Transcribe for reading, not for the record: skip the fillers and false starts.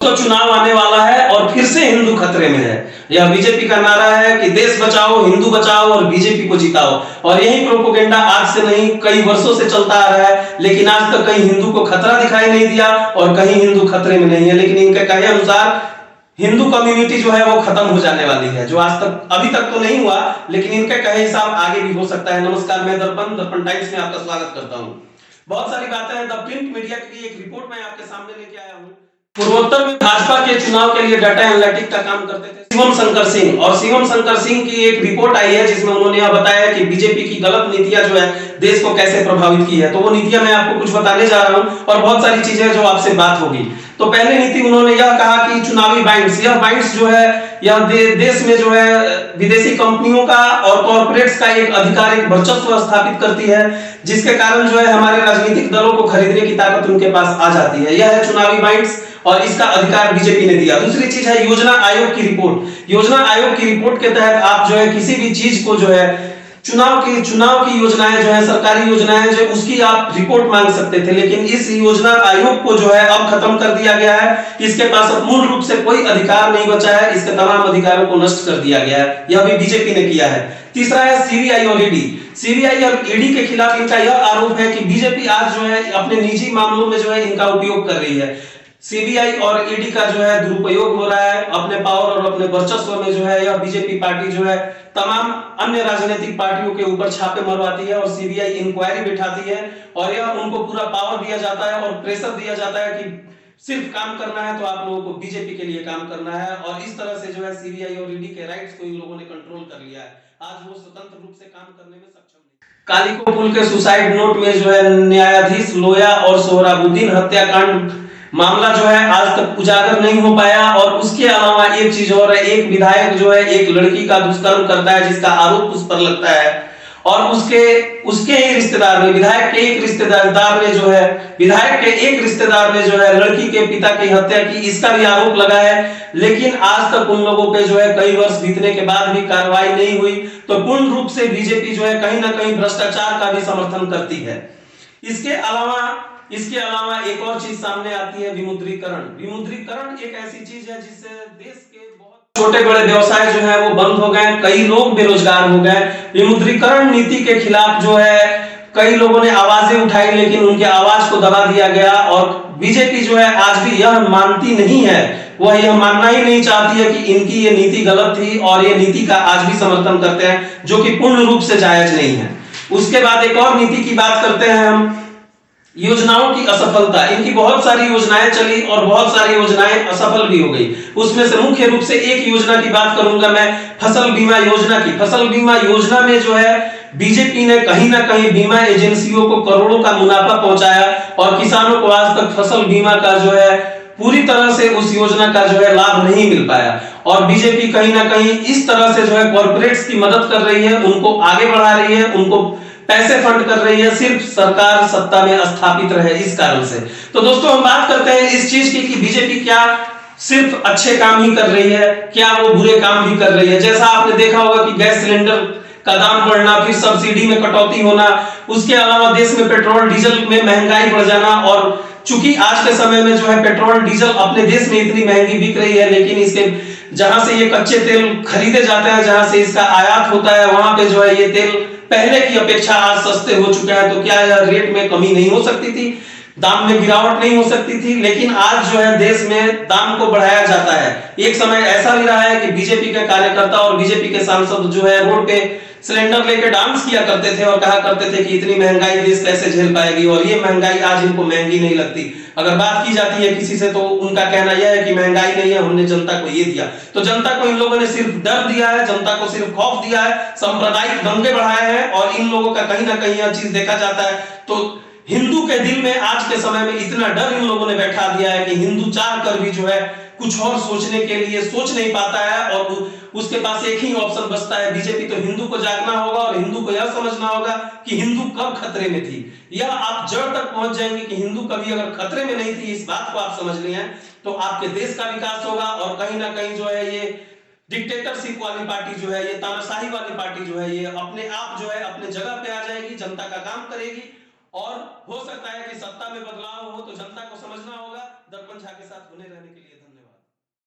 तो चुनाव आने वाला है और फिर से हिंदू खतरे में है। यह बीजेपी का नारा है कि देश बचाओ, हिंदू बचाओ और बीजेपी को जिताओ। और यही प्रोपेगेंडा आज से नहीं कई वर्षों से चलता आ रहा है, लेकिन आज तक कहीं हिंदू को खतरा दिखाई नहीं दिया और कहीं हिंदू खतरे में नहीं है। लेकिन इनके कहे अनुसार हिंदू कम्युनिटी जो है वो खत्म हो जाने वाली है, जो आज तक अभी तक तो नहीं हुआ, लेकिन इनके कहे हिसाब आगे भी हो सकता है। नमस्कार, मैं दर्पण टाइम्स में आपका स्वागत करता हूं। बहुत सारी बातें हैं। द प्रिंट मीडिया की एक रिपोर्ट मैं आपके सामने लेके आया हूं। पूर्वोत्तर में भाजपा के चुनाव के लिए डाटा एनालिटिक का काम करते थे शिवम शंकर सिंह, और शिवम शंकर सिंह की एक रिपोर्ट आई है जिसमें उन्होंने यह बताया कि बीजेपी की गलत नीतियां जो है देश को कैसे प्रभावित की है। तो वो नीतियां मैं आपको कुछ बताने जा रहा हूं और बहुत सारी चीजें जो आपसे बात होगी। तो पहली नीति उन्होंने यह कहा कि चुनावी बाइंड्स, यह बाइंड्स जो है यह देश में जो है विदेशी कंपनियों का और कॉर्पोरेट्स का एक आधिकारिक वर्चस्व स्थापित करती है, जिसके कारण जो है हमारे राजनीतिक दलों को खरीदने की ताकत उनके पास आ जाती है। यह है चुनावी बाइंड्स और इसका अधिकार बीजेपी ने दिया। दूसरी चीज है योजना आयोग की रिपोर्ट। योजना आयोग की रिपोर्ट के तहत आप जो है किसी भी चीज को जो है चुनाव की योजनाएं जो है सरकारी योजनाएं जो उसकी आप रिपोर्ट मांग सकते थे, लेकिन इस योजना आयोग को जो है अब खत्म कर दिया गया है। इसके पास अब मूल रूप से कोई अधिकार नहीं बचा है, इसके तमाम अधिकारों को नष्ट कर दिया गया है। यह भी बीजेपी ने किया है। तीसरा है सीबीआई और ईडी। सीबीआई और ईडी के खिलाफ इनका यह आरोप है कि बीजेपी आज जो है अपने निजी मामलों में जो है इनका उपयोग कर रही है। सीबीआई और ईडी का जो है दुरुपयोग हो रहा है अपने पावर और अपने वर्चस्व में। जो है यह बीजेपी पार्टी जो है तमाम अन्य राजनीतिक पार्टियों के ऊपर छापे मरवाती है और सीबीआई इंक्वायरी बिठाती है और यह उनको पूरा पावर दिया जाता है और प्रेशर दिया जाता है कि सिर्फ काम करना है तो आप लोगों को बीजेपी के लिए काम करना है। और इस तरह से जो है सीबीआई और ईडी के राइट्स को इन लोगों ने कंट्रोल कर लिया है। आज वो स्वतंत्र रूप से काम करने में सक्षम नहीं। कालिको पुल के सुसाइड नोट में जो है न्यायाधीश लोया और सोहराबुद्दीन हत्याकांड मामला जो है आज तक उजागर नहीं हो पाया। और उसके अलावा एक चीज और है, एक विधायक जो है एक लड़की का दुष्कर्म करता है जिसका आरोप उस पर लगता है और उसके ही रिश्तेदार ने विधायक के एक रिश्तेदार ने जो है लड़की के पिता की हत्या की, इसका भी आरोप लगा है। लेकिन आज तक उन लोगों पे जो है कई वर्ष बीतने के बाद भी कार्रवाई नहीं हुई। तो पूर्ण रूप से बीजेपी जो है कहीं ना कहीं भ्रष्टाचार का भी समर्थन करती है। इसके अलावा एक और चीज सामने आती है विमुद्रीकरण। विमुद्रीकरण एक ऐसी चीज है जिससे देश के बहुत छोटे बड़े व्यवसाय जो है वो बंद हो गए, कई लोग बेरोजगार हो गए। विमुद्रीकरण नीति के खिलाफ जो है कई लोगों ने आवाजें उठाई, लेकिन उनके आवाज को दबा दिया गया। और बीजेपी जो है आज भी यह मानती नहीं है, वह यह मानना ही नहीं चाहती है कि इनकी ये नीति गलत थी और ये नीति का आज भी समर्थन करते हैं, जो कि पूर्ण रूप से जायज नहीं है। उसके बाद एक और नीति की बात करते हैं हम, योजनाओं की असफलता। इनकी बहुत सारी योजनाएं चली और बहुत सारी योजनाएं असफल भी हो गई। उसमें से मुख्य रूप से एक योजना की बात करूंगा मैं, फसल बीमा योजना की। फसल बीमा योजना में जो है बीजेपी ने कहीं ना कहीं बीमा एजेंसियों को करोड़ों का मुनाफा पहुंचाया और किसानों को आज तक फसल बीमा का जो है पूरी तरह से उस योजना का जो है लाभ नहीं मिल पाया। और बीजेपी कहीं ना कहीं इस तरह से जो है कॉर्पोरेट्स की मदद कर रही है, उनको आगे बढ़ा रही है, उनको पैसे फंड कर रही है, सिर्फ सरकार सत्ता में स्थापित रहे इस कारण से। तो दोस्तों हम बात करते हैं इस चीज की कि बीजेपी क्या सिर्फ अच्छे काम ही कर रही है, क्या वो बुरे काम भी कर रही है। जैसा आपने देखा होगा कि गैस सिलेंडर का दाम बढ़ना, फिर सब्सिडी में कटौती होना, उसके अलावा देश में पेट्रोल डीजल में महंगाई बढ़ जाना। और चूंकि आज के समय में जो है पेट्रोल डीजल अपने देश में इतनी महंगी बिक रही है, लेकिन इसके जहां से ये कच्चे तेल खरीदे जाते हैं, जहां से इसका आयात होता है, वहां पे जो है ये तेल पहले की अपेक्षा आज सस्ते हो चुके हैं। तो क्या यह रेट में कमी नहीं हो सकती थी, दाम में गिरावट नहीं हो सकती थी? लेकिन आज जो है देश में दाम को बढ़ाया जाता है। एक समय ऐसा भी रहा है कि बीजेपी के कार्यकर्ता और बीजेपी के सांसद जो है रोड पे सिलेंडर लेकर डांस किया करते थे और कहा करते थे कि इतनी महंगाई देश कैसे झेल पाएगी, और ये महंगाई आज इनको महंगी नहीं लगती। अगर बात की जाती है किसी से तो उनका कहना यह है कि महंगाई नहीं है, हमने जनता को ये दिया। तो जनता को इन लोगों ने सिर्फ डर दिया है, जनता को सिर्फ खौफ दिया है, सांप्रदायिक दंगे बढ़ाए हैं और इन लोगों का कहीं ना कहीं यह चीज देखा जाता है। तो हिंदू के दिल में आज के समय में इतना डर इन लोगों ने बैठा दिया है कि हिंदू चाह कर भी जो है कुछ और सोचने के लिए सोच नहीं पाता है और उसके पास एक ही ऑप्शन बचता है बीजेपी। तो हिंदू को जागना होगा और हिंदू को यह समझना होगा कि हिंदू कब खतरे में थी। यह आप जड़ तक पहुंच जाएंगे कि हिंदू कभी अगर खतरे में नहीं थी, इस बात को आप समझ लिए तो आपके देश का विकास होगा। और कहीं ना कहीं जो है ये डिक्टेटरशिप वाली पार्टी जो है, ये तानाशाही वाली पार्टी जो है, ये अपने आप जो है अपने जगह पे आ जाएगी, जनता का काम करेगी। और हो सकता है कि सत्ता में बदलाव हो तो जनता को समझना होगा। दर्पण झा के साथ बने रहने के लिए